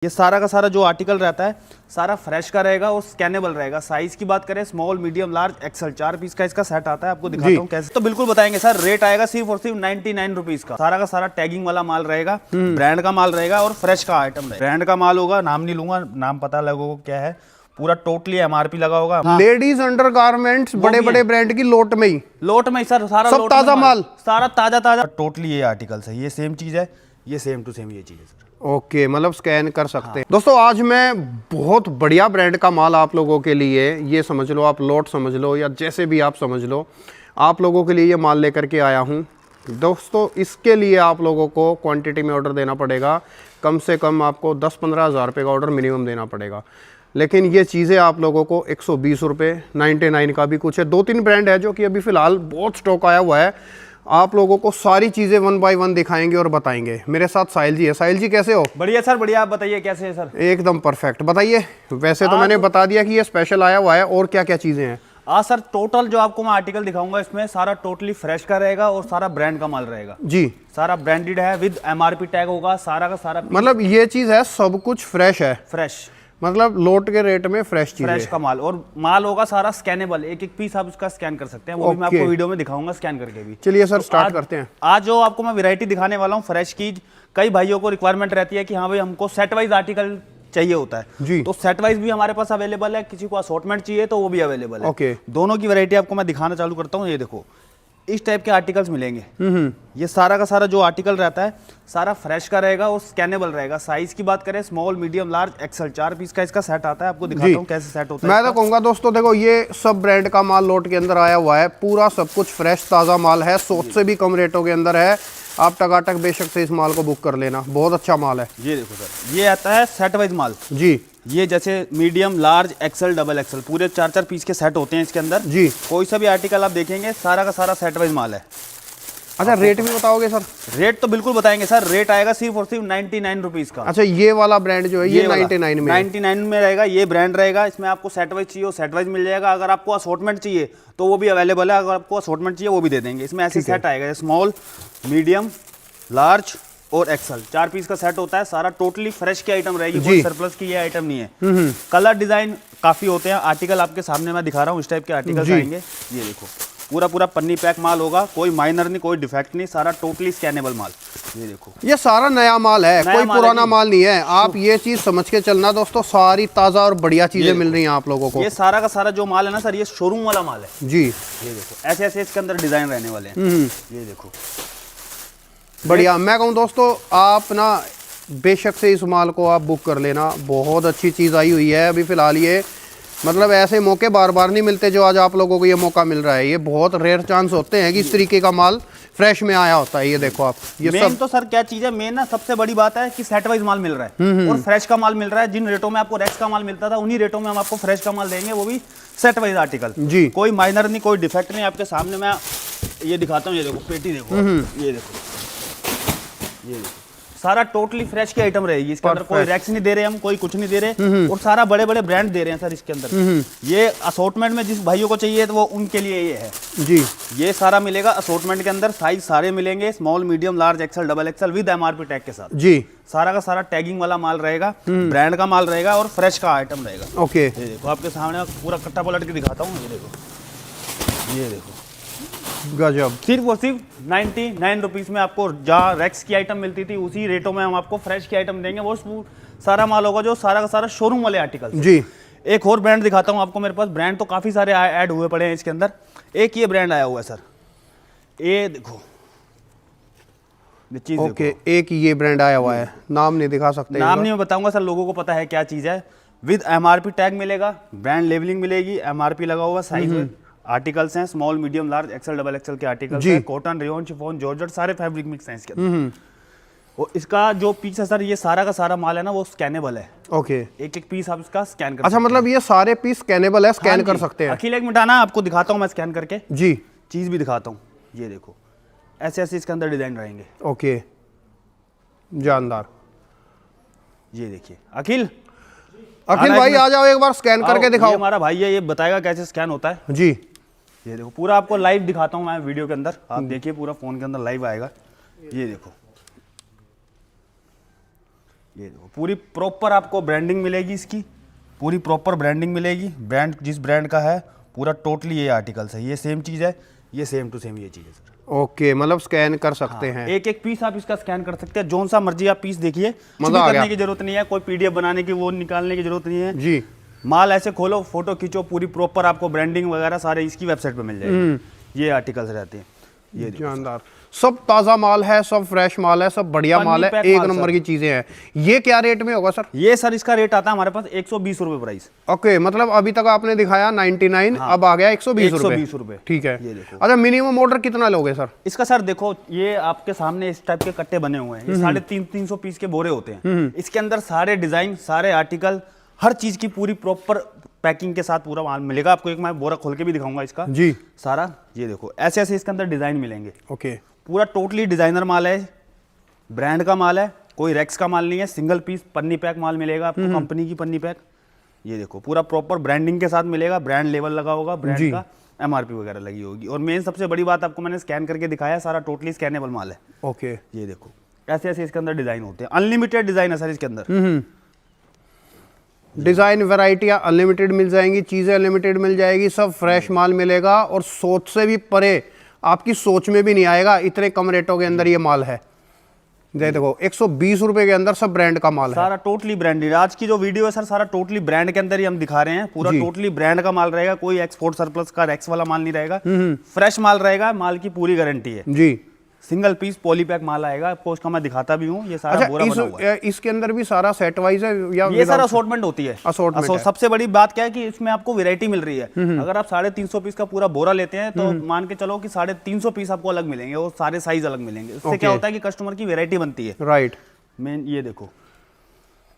ये सारा का सारा जो आर्टिकल रहता है सारा फ्रेश का रहेगा और स्कैनेबल रहेगा। साइज की बात करें small medium large XL 4 piece का इसका सेट आता है। आपको दिखाता हूँ कैसे, तो बिल्कुल बताएंगे सर। रेट आएगा सिर्फ और सिर्फ 99 रुपीज का। सारा टैगिंग वाला माल रहेगा, ब्रांड का माल रहेगा और फ्रेश का आइटम रहेगा। ब्रांड का माल होगा, नाम नहीं लूंगा, नाम पता लगेगा क्या है, पूरा टोटली एमआरपी लगा होगा। लेडीज अंडर गारमेंट्स बड़े बड़े ब्रांड की लोट में ही सर सारा सब ताजा माल, सारा ताजा टोटली ये आर्टिकल्स है। ये सेम चीज है, ये सेम टू सेम ये चीज है सर। ओके, मतलब स्कैन कर सकते हैं। दोस्तों आज मैं बहुत बढ़िया ब्रांड का माल आप लोगों के लिए, ये समझ लो आप लोट समझ लो या जैसे भी आप समझ लो, आप लोगों के लिए ये माल लेकर के आया हूँ। दोस्तों इसके लिए आप लोगों को क्वांटिटी में ऑर्डर देना पड़ेगा, कम से कम आपको 10-15 हज़ार रुपये का ऑर्डर मिनिमम देना पड़ेगा। लेकिन ये चीज़ें आप लोगों को 120 रुपये, 99 का भी कुछ है, 2-3 ब्रांड है जो कि अभी फ़िलहाल बहुत स्टॉक आया हुआ है। आप लोगों को सारी चीज़ें 1 बाय 1 दिखाएंगे और बताएंगे। मेरे साथ साहिल जी है। साहिल जी कैसे हो? बढ़िया सर, बढ़िया। आप बताइए कैसे है सर? एकदम परफेक्ट। बताइए, वैसे तो मैंने बता दिया कि ये स्पेशल आया हुआ है, और क्या क्या चीज़ें हैं? सर टोटल जो आपको मैं आर्टिकल दिखाऊंगा इसमें सारा टोटली फ्रेश का रहेगा और सारा ब्रांड का माल रहेगा जी। सारा ब्रांडेड है, विद एमआरपी टैग होगा सारा का सारा। मतलब ये चीज़ है, सब कुछ फ्रेश है, फ्रेश मतलब लोट के रेट में फ्रेश चीज, फ्रेश का माल। और माल होगा सारा स्कैनेबल, एक एक पीस आप उसका स्कैन कर सकते हैं। वो भी मैं आपको वीडियो में दिखाऊंगा स्कैन करके भी। चलिए सर स्टार्ट करते हैं। आज जो आपको मैं वैरायटी दिखाने वाला हूँ फ्रेश की, कई भाइयों को रिक्वायरमेंट रहती है कि हाँ भाई हमको सेट वाइज आर्टिकल चाहिए होता है जी। तो सेट वाइज भी हमारे पास अवेलेबल है, किसी को असॉर्टमेंट चाहिए तो वो भी अवेलेबल है। ओके, दोनों की वैरायटी आपको मैं दिखाना चालू करता हूँ। ये देखो इस टाइप के आर्टिकल्स मिलेंगे। ये सारा का सारा जो आर्टिकल रहता है सारा फ्रेश का रहेगा और स्कैनेबल रहेगा। साइज की बात करें small medium large XL 4 piece का इसका सेट आता है। आपको दिखाता हूँ कैसे सेट होता है। मैं तो कहूँगा दोस्तों देखो, ये सब ब्रांड का माल लोट के अंदर आया हुआ है, पूरा सब कुछ फ्रेश ताज़ा माल है, 100 से भी कम रेटों के अंदर है। आप टकाटक बेशक से इस माल को बुक कर लेना, बहुत अच्छा माल है। ये देखो सर, ये आता है सेट वाइज माल जी। ये जैसे medium large Excel double XL पूरे 4-4 पीस के सेट होते हैं इसके अंदर जी। कोई सा भी आर्टिकल आप देखेंगे सारा का सारा सेट वाइज माल है। अच्छा, रेट भी बताओगे सर? रेट तो बिल्कुल बताएंगे सर। रेट आएगा सिर्फ और सिर्फ 99 रुपीज का। अच्छा, ये वाला ब्रांड जो है ये 99 में 99 में रहेगा। ये ब्रांड रहेगा, इसमें आपको सेट वाइज चाहिए सेट वाइज मिल जाएगा। अगर आपको असॉर्टमेंट चाहिए तो वो भी अवेलेबल है, अगर आपको असॉर्टमेंट चाहिए वो भी दे देंगे। इसमें ऐसे सेट आएगा, स्मॉल मीडियम लार्ज और एक्सल 4 पीस का सेट होता है। सारा टोटली फ्रेश की आइटम रहेगी, कोई सरप्लस की ये आइटम नहीं है। कलर डिजाइन काफी होते हैं। आर्टिकल आपके सामने मैं दिखा रहा हूँ, इस टाइप के आर्टिकल आएंगे। ये देखो पूरा पूरा पन्नी पैक माल होगा, कोई माइनर नहीं, कोई डिफेक्ट नहीं, सारा टोटली स्कैनेबल माल। ये देखो ये सारा नया माल है, कोई पुराना माल नहीं है। आप ये चीज समझ के चलना दोस्तों, सारी ताजा और बढ़िया चीजें मिल रही हैं आप लोगों को। ये सारा का सारा जो माल है ना सर, ये शोरूम वाला माल है जी। ये देखो ऐसे ऐसे इसके अंदर डिजाइन रहने वाले हैं। ये देखो बढ़िया। मैं कहूँ दोस्तों, आप ना बेशक से इस माल को आप बुक कर लेना, बहुत अच्छी चीज़ आई हुई है अभी फ़िलहाल। ये मतलब ऐसे मौके बार बार नहीं मिलते जो आज आप लोगों को ये मौका मिल रहा है। ये बहुत रेयर चांस होते हैं कि इस तरीके का माल फ्रेश में आया होता है। ये देखो आप, ये मेन तो सर क्या चीज़ है, मेन ना सबसे बड़ी बात है कि सेट वाइज माल मिल रहा है और फ्रेश का माल मिल रहा है। जिन रेटों में आपको रेक्स का माल मिलता था उन्हीं रेटों में हम आपको फ्रेश का माल देंगे, वो भी सेट वाइज आर्टिकल जी। कोई माइनर नहीं, कोई डिफेक्ट नहीं। आपके सामने मैं ये दिखाता हूँ। ये देखो पेटी देखो, ये देखो, ये देखो सारा टोटली फ्रेश की आइटम रहेगी। इसके अंदर कोई रैक्स नहीं दे रहे हम, कोई कुछ नहीं दे रहे, और सारा बड़े बड़े ब्रांड दे रहे हैं सर इसके अंदर। ये असॉर्टमेंट में जिस भाइयों को चाहिए तो वो उनके लिए ये है जी। ये सारा मिलेगा असॉर्टमेंट के अंदर, साइज सारे मिलेंगे, small medium large Excel double XL with MRP tag के साथ जी। सारा का सारा टैगिंग वाला माल रहेगा, ब्रांड का माल रहेगा और फ्रेश का आइटम रहेगा। ओके, ये देखो आपके सामने पूरा कट्टा पलट के दिखाता हूँ। ये देखो, ये देखो गजब। सिर्फ और सिर्फ 99 रुपीज में आपको जहाँ रैक्स की आइटम मिलती थी उसी रेटों में हम आपको फ्रेश की आइटम देंगे। वो सारा माल होगा जो सारा का सारा शोरूम वाले आर्टिकल जी। एक और ब्रांड दिखाता हूँ आपको। मेरे पास ब्रांड तो काफी सारे ऐड हुए पड़े हैं इसके अंदर। एक ये ब्रांड आया हुआ है सर, ये देखो चीज। ओके, एक ये ब्रांड आया हुआ है, नाम नहीं दिखा सकते? नाम नहीं मैं बताऊंगा सर, लोगों को पता है क्या चीज है। विद एमआरपी टैग मिलेगा, ब्रांड लेबलिंग मिलेगी, एमआरपी लगा हुआ, साइज आर्टिकल्स हैं small medium large Excel double XL के आर्टिकल्स हैं। कॉटन, रेयॉन, शिफॉन, जॉर्जेट सारे फैब्रिक मिक्स हैं इसके अंदर। और इसका जो पीस है सर, ये सारा का सारा माल है ना वो स्कैनेबल है। ओके, एक एक पीस आप इसका स्कैन कर। अच्छा, मतलब ये सारे पीस स्कैनेबल है, स्कैन कर सकते हैं। अखिल एक मिनट आना, आपको दिखाता हूँ मैं स्कैन करके जी, चीज भी दिखाता हूँ। ये देखो ऐसे ऐसे इसके अंदर डिजाइन रहेंगे। ओके, जानदार। ये देखिए अखिल भाई आ जाओ, एक बार स्कैन करके दिखाओ। हमारा भाई है, ये बताएगा कैसे स्कैन होता है जी। ये देखो पूरा आपको लाइव दिखाता हूँ मैं वीडियो के अंदर, आप देखिए पूरा फोन के अंदर लाइव आएगा। ये देखो ये देखो पूरी प्रॉपर आपको ब्रांडिंग मिलेगी, इसकी पूरी प्रॉपर ब्रांडिंग मिलेगी। ब्रांड जिस ब्रांड का है पूरा टोटली ये आर्टिकल्स है, ये सेम चीज़ है, ये सेम टू सेम ये चीज़ है सर। ओके, मतलब स्कैन कर सकते हैं। एक एक पीस आप इसका स्कैन कर सकते हैं, जोन सा मर्जी आप पीस देखिए, मजा आ करने गया। की जरूरत नहीं है, कोई पीडीएफ बनाने की वो निकालने की जरूरत नहीं है जी। माल ऐसे खोलो, फोटो खींचो, पूरी प्रॉपर आपको ब्रांडिंग वगैरह सारे इसकी वेबसाइट पे मिल जाएगी। ये आर्टिकल्स रहते हैं, ये देखो। जानदार, सब ताज़ा माल है, सब फ्रेश माल है, सब बढ़िया माल है, एक नंबर की चीज़ें हैं। ये क्या रेट में होगा सर? ये सर इसका रेट आता है हमारे पास 120 रुपए प्राइस। ओके, मतलब अभी तक आपने दिखाया 99, अब आ गया 120 रुपए। ठीक है। ये देखो। अच्छा, मिनिमम ऑर्डर कितना लोगे सर? इसका सर देखो, ये आपके सामने इस टाइप के कट्टे बने हुए हैं, ये 350 पीस के बोरे होते हैं। इसके अंदर सारे डिजाइन, सारे आर्टिकल, हर चीज की पूरी प्रॉपर पैकिंग के साथ पूरा माल मिलेगा आपको। एक मैं बोरा खोल के भी दिखाऊंगा इसका जी सारा। ये देखो ऐसे ऐसे इसके अंदर डिजाइन मिलेंगे। ओके, पूरा टोटली डिजाइनर माल है, ब्रांड का माल है, कोई रेक्स का माल नहीं है। सिंगल पीस पन्नी पैक माल मिलेगा आपको, कंपनी की पन्नी पैक। ये देखो पूरा प्रॉपर ब्रांडिंग के साथ मिलेगा, ब्रांड लेवल लगा होगा, ब्रांड का एमआरपी वगैरह लगी होगी। और मेन सबसे बड़ी बात आपको मैंने स्कैन करके दिखाया, सारा टोटली स्कैनेबल माल है। ओके, ये देखो ऐसे ऐसे इसके अंदर डिजाइन होते हैं, अनलिमिटेड डिजाइन है सर इसके अंदर। डिजाइन वैरायटियां अनलिमिटेड मिल जाएंगी, चीजें अनलिमिटेड मिल जाएगी, सब फ्रेश माल मिलेगा और सोच से भी परे, आपकी सोच में भी नहीं आएगा इतने कम रेटों के अंदर ये माल है। देखो 120 रुपए के अंदर सब ब्रांड का माल है, सारा टोटली ब्रांडेड। आज की जो वीडियो है सर सारा टोटली ब्रांड के अंदर ही हम दिखा रहे हैं, पूरा टोटली ब्रांड का माल रहेगा, कोई एक्सपोर्ट सरप्लस का रैक्स वाला माल नहीं रहेगा, फ्रेश माल रहेगा, माल की पूरी गारंटी है जी। सिंगल पीस पॉलीपैक माल आएगा, पोस्ट का मैं दिखाता भी हूँ। ये सारा अच्छा, बोरा बना हुआ है। इसके अंदर भी सारा सेट वाइज है या ये सारा असॉर्टमेंट होती है। असॉर्टमेंट है। सबसे बड़ी बात क्या है कि इसमें आपको वैरायटी मिल रही है। अगर आप 350 पीस का पूरा बोरा लेते हैं तो मान के चलो कि 350 पीस आपको अलग मिलेंगे, और सारे साइज अलग मिलेंगे। इससे क्या होता है कि कस्टमर की वैरायटी बनती है। राइट। मेन ये देखो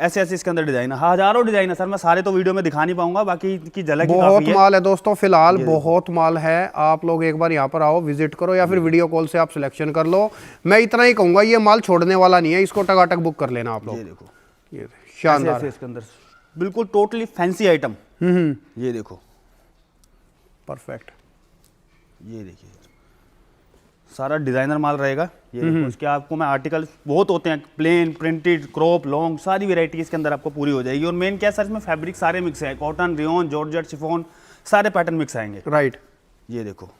ऐसे ऐसे इसके अंदर डिजाइन है, हजारों डिजाइन है सर, मैं सारे तो वीडियो में दिखा नहीं पाऊंगा, बाकी की झलक ही बहुत काफी है। माल है दोस्तों, फिलहाल बहुत माल है। आप लोग एक बार यहाँ पर आओ, विजिट करो, या फिर वीडियो कॉल से आप सिलेक्शन कर लो। मैं इतना ही कहूंगा, ये माल छोड़ने वाला नहीं है, इसको टकाटक बुक कर लेना आप लोग। ये देखो, ये शानदार ऐसे इसके अंदर बिल्कुल टोटली फैंसी आइटम। ये देखो परफेक्ट। ये देखिए सारा डिजाइनर माल रहेगा। ये देखो इसके आपको मैं आर्टिकल बहुत होते हैं, प्लेन, प्रिंटेड, क्रॉप, लॉन्ग, सारी वैरायटी इसके अंदर आपको पूरी हो जाएगी। और मेन क्या है सर, इसमें फैब्रिक सारे मिक्स है, कॉटन, रेयन, जॉर्जेट, शिफॉन, सारे पैटर्न मिक्स आएंगे। राइट। ये देखो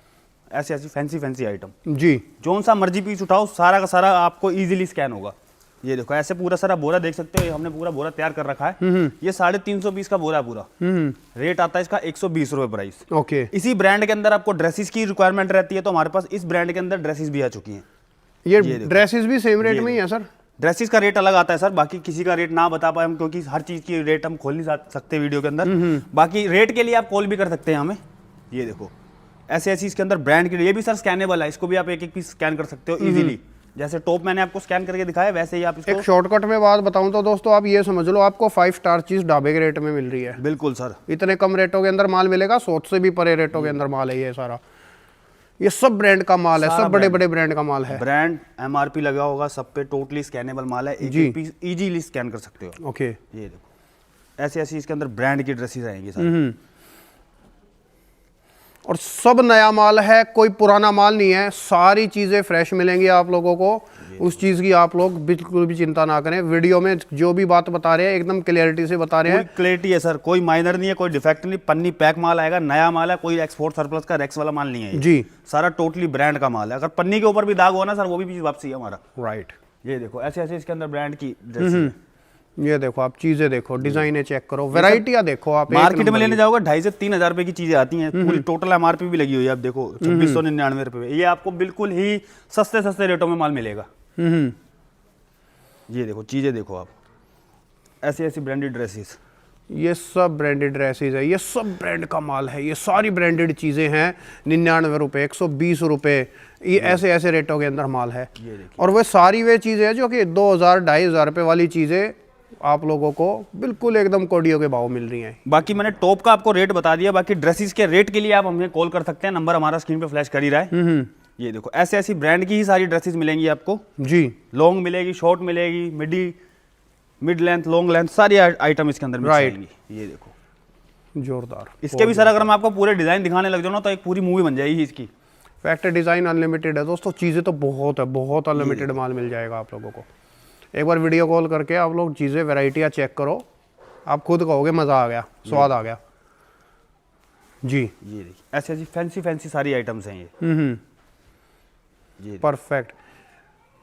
ऐसी ऐसी फैंसी फैंसी आइटम, जी। जोन सा मर्जी पीस उठाओ, सारा का सारा आपको इजीली स्कैन होगा। ये देखो ऐसे पूरा सारा बोरा देख सकते हो, ये हमने पूरा बोरा तैयार कर रखा है। ये 350 पीस का बोरा है पूरा। रेट आता है इसका 120 रुपए प्राइस। ओके। इसी ब्रांड के अंदर आपको ड्रेसेस की रिक्वायरमेंट रहती है, तो हमारे पास इस ब्रांड के अंदर ड्रेसेस भी आ चुकी हैं। ये ड्रेसेस भी सेम रेट में ही है सर? ड्रेसेस का रेट अलग आता है सर, बाकी किसी का रेट ना बता पाए हम, क्योंकि हर चीज की रेट हम खोल नहीं सकते वीडियो के अंदर। बाकी रेट के लिए आप कॉल भी कर सकते हैं हमें। ये देखो ऐसे ऐसी इसके अंदर ब्रांड की, ये भी सर स्कैनेबल है, इसको भी आप एक एक पीस स्कैन कर सकते हो इजीली। जैसे टॉप मैंने आपको स्कैन करके दिखाया, वैसे ही आप इसको एक शॉर्टकट में बात बताऊं तो दोस्तों, आप ये समझ लो, आपको 5 स्टार चीज ढाबे के रेट में मिल रही है। बिल्कुल सर, इतने कम रेटों के अंदर माल मिलेगा, सोच से भी परे रेटों के अंदर माल है ये सारा। ये सब ब्रांड का माल है, सब बड़े बड़े ब्रांड का माल है। ब्रांड एमआरपी लगा होगा सब पे, टोटली स्कैनेबल माल है, एक एक पीस इजीली स्कैन कर सकते हो। ओके। ये देखो ऐसे ऐसी इसके अंदर ब्रांड की ड्रेसेस आएंगी सारी। और सब नया माल है, कोई पुराना माल नहीं है, सारी चीजें फ्रेश मिलेंगी आप लोगों को। उस चीज की आप लोग बिल्कुल भी चिंता ना करें। वीडियो में जो भी बात बता रहे हैं एकदम क्लियरिटी से बता रहे हैं। क्लियरिटी है सर, कोई माइनर नहीं है, कोई डिफेक्ट नहीं, पन्नी पैक माल आएगा, नया माल है, कोई एक्सपोर्ट सरप्लस का रैक्स वाला माल नहीं है जी। सारा टोटली ब्रांड का माल है। अगर पन्नी के ऊपर भी दाग हो ना सर, वो भी वापसी है हमारा। राइट। ये देखो ऐसे ऐसे इसके अंदर ब्रांड की ड्रेस। ये देखो, आप चीजें देखो, डिजाइने चेक करो, वैरायटियां देखो। आप मार्केट में लेने जाओगे 2,500 से 3,000 रुपए की चीजें आती हैं, पूरी टोटल एमआरपी भी लगी हुई है। आप देखो 2699 रुपए, ये आपको बिल्कुल ही सस्ते सस्ते रेटों में माल मिलेगा। ये देखो चीजें देखो आप, ऐसी ऐसी ब्रांडेड ड्रेसेस, ये सब ब्रांडेड ड्रेसेस है, ये सब ब्रांड का माल है, ये सारी ब्रांडेड चीजें हैं। 99 रुपए, 120 रुपए, ये ऐसे ऐसे रेटों के अंदर माल है। और वो सारी वे चीजें हैं जो कि 2,000-2,500 रुपए वाली चीजें आप लोगों को बिल्कुल एकदम कोडियों के भाव मिल रही हैं। बाकी मैंने टॉप का आपको रेट बता दिया, बाकी ड्रेसेस के रेट के लिए आप हमें कॉल कर सकते हैं, नंबर हमारा स्क्रीन पे फ्लैश कर ही रहा है। ये देखो ऐसे ऐसी ब्रांड की ही सारी ड्रेसेस मिलेंगी आपको जी। लॉन्ग मिलेगी, शॉर्ट मिलेगी, मिड लेंथ, लॉन्ग लेंथ, सारी आइटम इसके अंदर मिल जाएंगी। ये देखो जोरदार। इसके भी सर अगर मैं आपको पूरे डिजाइन दिखाने लग जाऊँ ना तो एक पूरी मूवी बन जाएगी इसकी। फैक्ट डिजाइन अनलिमिटेड है दोस्तों, चीजें तो बहुत है, बहुत अनलिमिटेड माल मिल जाएगा आप लोगों को। एक बार वीडियो कॉल करके आप लोग चीज़ें वैरायटियाँ चेक करो, आप खुद कहोगे मज़ा आ गया, स्वाद आ गया जी। ये देखिए ऐसी ऐसी फैंसी सारी आइटम्स हैं ये परफेक्ट।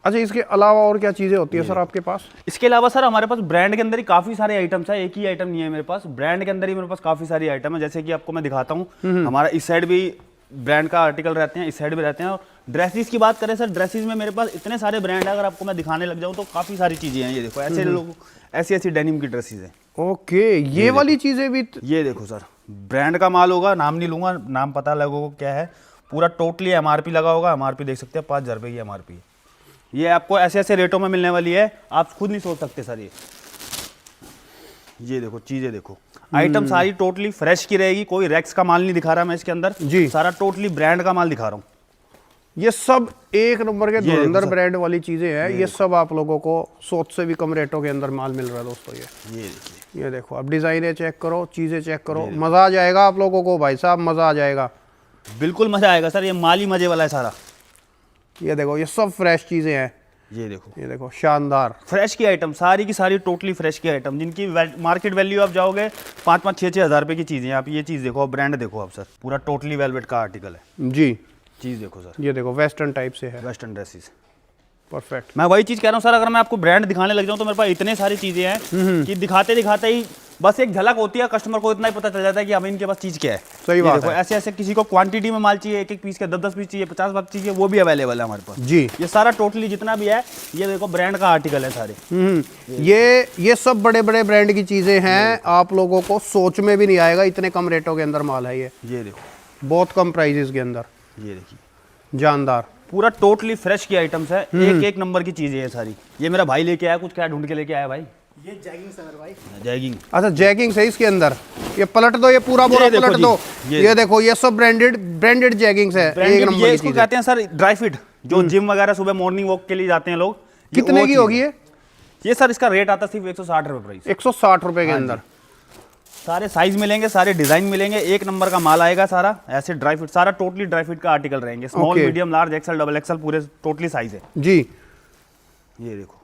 अच्छा, इसके अलावा और क्या चीज़ें होती है सर आपके पास? इसके अलावा सर हमारे पास ब्रांड के अंदर ही काफी सारे आइटम्स है, एक ही आइटम नहीं है मेरे पास, ब्रांड के अंदर ही मेरे पास काफी सारी आइटम है। जैसे कि आपको मैं दिखाता हूँ, हमारा इस साइड भी ब्रांड का आर्टिकल रहते हैं, इस साइड भी रहते हैं। और ड्रेसेस की बात करें सर, ड्रेसेस में मेरे पास इतने सारे ब्रांड है, अगर आपको मैं दिखाने लग जाऊँ तो काफी सारी चीजें हैं। ये देखो ऐसे लोग ऐसी ऐसी डेनिम की ड्रेसेस हैं। ओके, ये वाली चीज़ें भी ये देखो सर, ब्रांड का माल होगा, नाम नहीं लूंगा, नाम पता लगेगा क्या है, पूरा टोटली एमआरपी लगा होगा। एमआरपी देख सकते हैं 5,000 रुपये की एमआरपी। ये आपको ऐसे ऐसे रेटों में मिलने वाली है, आप खुद नहीं सोच सकते सर। ये देखो चीजें देखो, आइटम सारी टोटली फ्रेश की रहेगी, कोई रैक्स का माल नहीं दिखा रहा मैं इसके अंदर जी, सारा टोटली ब्रांड का माल दिखा रहा हूँ। ये सब एक नंबर के धुरंधर ब्रांड वाली चीजें हैं। ये सब आप लोगों को सोच से भी कम रेटों के अंदर माल मिल रहा है दोस्तों। ये देखिए, ये देखो, अब डिजाइनें चेक करो, चीजें चेक करो, मजा आ जाएगा आप लोगों को भाई साहब, मजा आ जाएगा, बिल्कुल मजा आएगा सर। ये माल ही मजे वाला है सारा। ये देखो, ये सब फ्रेश चीजें हैं। ये देखो शानदार फ्रेश की आइटम, सारी की सारी टोटली फ्रेश की आइटम, जिनकी मार्केट वैल्यू आप जाओगे 5-5, 6-6 हज़ार रुपये की चीज़ें। आप ये चीज़ देखो, ब्रांड देखो आप सर, पूरा टोटली वेलवेट का आर्टिकल है जी। चीज़ देखो सर, ये देखो वेस्टर्न टाइप से है, वेस्टर्न ड्रेसेस। परफेक्ट। मैं वही चीज़ कह रहा हूँ सर, अगर मैं आपको ब्रांड दिखाने लग जाऊँ तो मेरे पास इतने सारी चीज़ें हैं कि दिखाते दिखाते ही बस एक झलक होती है, कस्टमर को इतना ही पता चल जाता है कि हमें इनके पास चीज़ क्या है। सही बात है। ऐसे ऐसे किसी को क्वांटिटी में माल चाहिए, 1-1 पीस का 10-10 पीस चाहिए, 50 पीस चाहिए, वो भी अवेलेबल है हमारे पास जी। ये सारा टोटली जितना भी है, ये देखो ब्रांड का आर्टिकल है सारे। ये सब बड़े बड़े ब्रांड की चीजें हैं, आप लोगों को सोच में भी नहीं आएगा, इतने कम रेटों के अंदर माल है ये देखो बहुत कम प्राइजेस के अंदर। ये देखिए जानदार, पूरा टोटली फ्रेश की आइटम्स है, एक नंबर की चीजें हैं सारी। ये मेरा भाई लेके आया, कुछ क्या ढूंढ के लेके आया भाई, ये जैगिंग सर भाई, जैगिंग। अच्छा जैगिंग है इसके अंदर, ये पलट दो, ये पूरा बोरा पलट दो। ये देखो, ये सब ब्रांडेड जैगिंग्स है, एक नंबर ये इसको कहते हैं सर ड्राई फिट, जो जिम वगैरह सुबह मॉर्निंग वॉक के लिए जाते हैं लोग। कितने की होगी ये सर इसका रेट आता सिर्फ 160 रुपये प्राइस। 160 रुपए के अंदर सारे साइज मिलेंगे, सारे डिजाइन मिलेंगे, एक नंबर का माल आएगा सारा। ऐसे ड्राई फिट, सारा टोटली ड्राई फिट का आर्टिकल रहेंगे, small medium large XL double XL पूरे टोटली साइज है जी। ये देखो,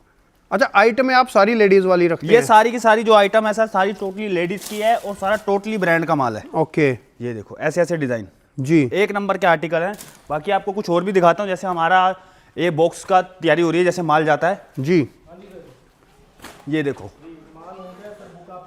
अच्छा आइटम है आप सारी लेडीज वाली रखते हैं? ये सारी की सारी जो आइटम है सर, सारी टोटली लेडीज की है और सारा टोटली ब्रांड का माल है। ओके, ये देखो ऐसे ऐसे डिजाइन जी, एक नंबर के आर्टिकल हैं। बाकी आपको कुछ और भी दिखाता हूँ, जैसे हमारा ये बॉक्स का तैयारी हो रही है, जैसे माल जाता है जी। ये देखो,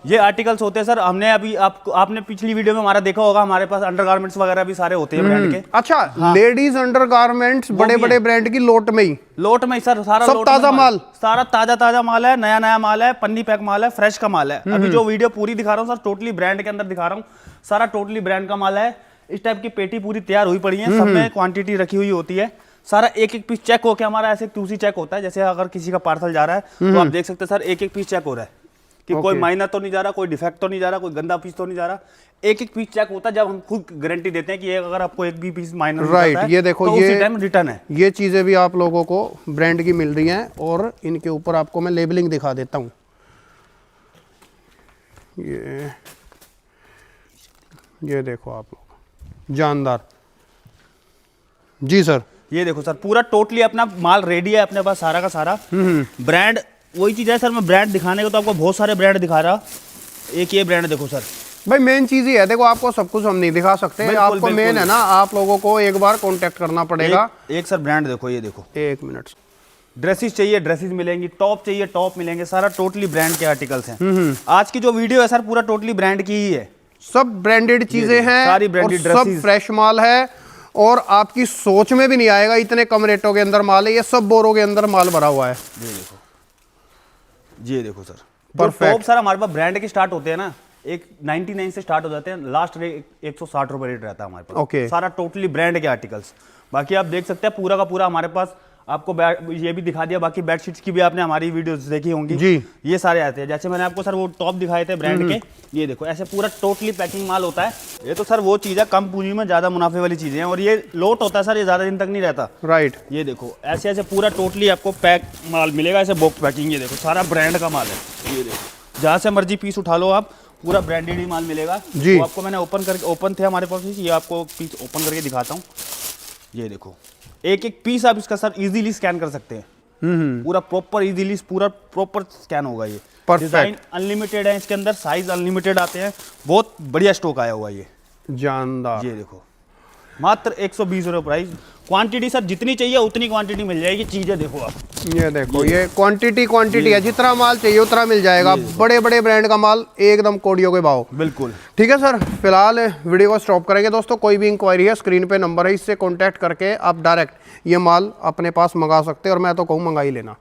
ये आर्टिकल्स होते हैं सर। हमने अभी आपने पिछली वीडियो में हमारा देखा होगा, हमारे पास अंडरगारमेंट्स वगैरह भी सारे होते हैं ब्रांड के। अच्छा हाँ। लेडीज अंडरगारमेंट्स बड़े बड़े ब्रांड की लोट में ही सर सारा सब ताजा माल, सारा ताजा माल है, नया माल है, पन्नी पैक माल है, फ्रेश का माल है। अभी जो वीडियो पूरी दिखा रहा हूँ सर, टोटली ब्रांड के अंदर दिखा रहा हूँ, सारा टोटली ब्रांड का माल है। इस टाइप की पेटी पूरी तैयार हुई पड़ी है, सब में क्वांटिटी रखी हुई होती है। सारा एक पीस चेक होकर हमारा ऐसे QC चेक होता है। जैसे अगर किसी का पार्सल जा रहा है तो आप देख सकते हैं सर, एक पीस चेक हो रहा है कि कोई माइनर तो नहीं जा रहा, कोई डिफेक्ट तो नहीं जा रहा, कोई गंदा पीस तो नहीं जा रहा। एक पीस चेक होता है, जब हम खुद गारंटी देते हैं कि अगर आपको एक भी पीस माइनर राइट। ये देखो, तो ये उसी टाइम रिटर्न है। ये चीजें भी आप लोगों को ब्रांड की मिल रही हैं और इनके ऊपर आपको मैं लेबलिंग दिखा देता हूँ। ये देखो आप लोग, जानदार जी सर। ये देखो सर, पूरा टोटली अपना माल रेडी है अपने पास सारा का सारा। ब्रांड वही चीज है सर, मैं ब्रांड दिखाने को तो आपको बहुत सारे ब्रांड दिखा रहा। एक ये ब्रांड देखो सर, भाई मेन चीज ही है, देखो आपको सब कुछ हम नहीं दिखा सकते, आपको मेन है ना, आप लोगों को एक बार कांटेक्ट करना पड़ेगा। एक सर ब्रांड देखो, ये देखो, एक मिनट। ड्रेसेस चाहिए ड्रेसेस मिलेंगी, टॉप चाहिए टॉप मिलेंगे, सारा टोटली ब्रांड के आर्टिकल्स हैं। आज की जो वीडियो है सर, पूरा टोटली ब्रांड की ही है, सब ब्रांडेड चीजें हैं, सारी ब्रांडेड सब फ्रेश माल है और आपकी सोच में भी नहीं आएगा इतने कम रेटों के अंदर माल है। ये सब बोरों के अंदर माल भरा हुआ है। ये देखो सर, परफेक्ट। सर हमारे पास ब्रांड के स्टार्ट होते हैं ना, एक 99 से स्टार्ट हो जाते हैं, लास्ट रेट 160 रुपए रेट रहता है हमारे पास। ओके, सारा टोटली ब्रांड के आर्टिकल्स। बाकी आप देख सकते हैं पूरा का पूरा हमारे पास, आपको ये भी दिखा दिया। बाकी बेडशीट्स की भी आपने हमारी वीडियोस देखी होंगी जी, ये सारे आते हैं। जैसे मैंने आपको सर वो टॉप दिखाए थे ब्रांड के, ये देखो ऐसे पूरा टोटली पैकिंग माल होता है। ये तो सर वो चीज़ है, कम पूंजी में ज़्यादा मुनाफे वाली चीज़ें हैं, और ये लोट होता है सर, ये ज़्यादा दिन तक नहीं रहता। राइट। ये देखो ऐसे ऐसे पूरा टोटली आपको पैक माल मिलेगा, ऐसे बॉक्स पैकिंग। ये देखो सारा ब्रांड का माल है। ये देखो जहाँ से मर्जी पीस उठा लो आप, पूरा ब्रांडेड ही माल मिलेगा जी। तो आपको मैंने ओपन थे हमारे पास, ये आपको पीस ओपन करके दिखाता हूँ। ये देखो एक पीस आप इसका सर इजीली स्कैन कर सकते हैं। पूरा प्रॉपर इजीली पूरा प्रॉपर स्कैन होगा ये। Perfect। डिजाइन अनलिमिटेड है इसके अंदर, साइज अनलिमिटेड आते हैं, बहुत बढ़िया स्टॉक आया हुआ है ये। जानदार। ये देखो मात्र 120 रुपये प्राइस। क्वांटिटी सर जितनी चाहिए उतनी क्वांटिटी मिल जाएगी। चीजें देखो आप, ये देखो ये क्वांटिटी है, जितना माल चाहिए उतना मिल जाएगा। बड़े बड़े ब्रांड का माल एकदम कोडियों के भाव। बिल्कुल ठीक है सर, फिलहाल वीडियो को स्टॉप करेंगे दोस्तों। कोई भी इंक्वायरी है स्क्रीन पे नंबर है, इससे कॉन्टैक्ट करके आप डायरेक्ट ये माल अपने पास मंगा सकते हैं, और मैं तो कहूँ मंगा ही लेना।